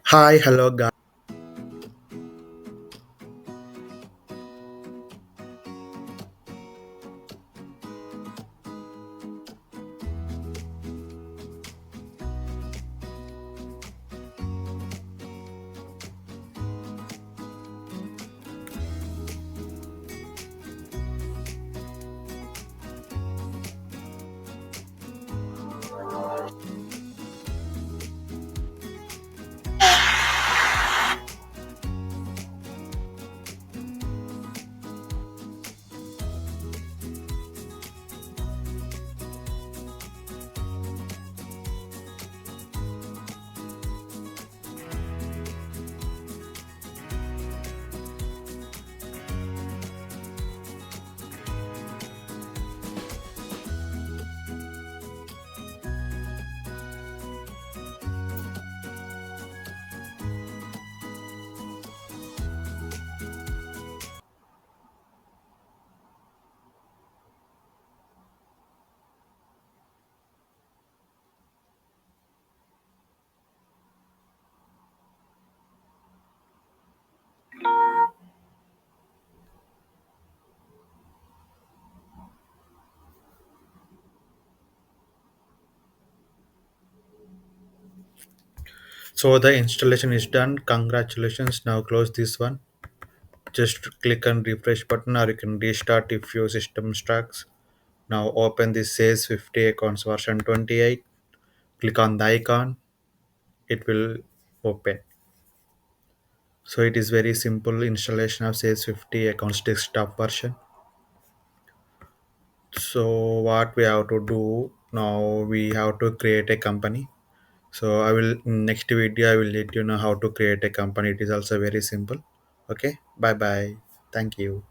Hi, hello, guys. So the installation is done. Congratulations. Now close this one. Just click on refresh button or you can restart if your system struck. Now open this says 50 accounts version 28. Click on the icon. It will open. So it is very simple installation of says 50 accounts desktop version. So what we have to do now, we have to create a company. So I will next video I will let you know how to create a company. It is also very simple. Okay, bye bye. Thank you.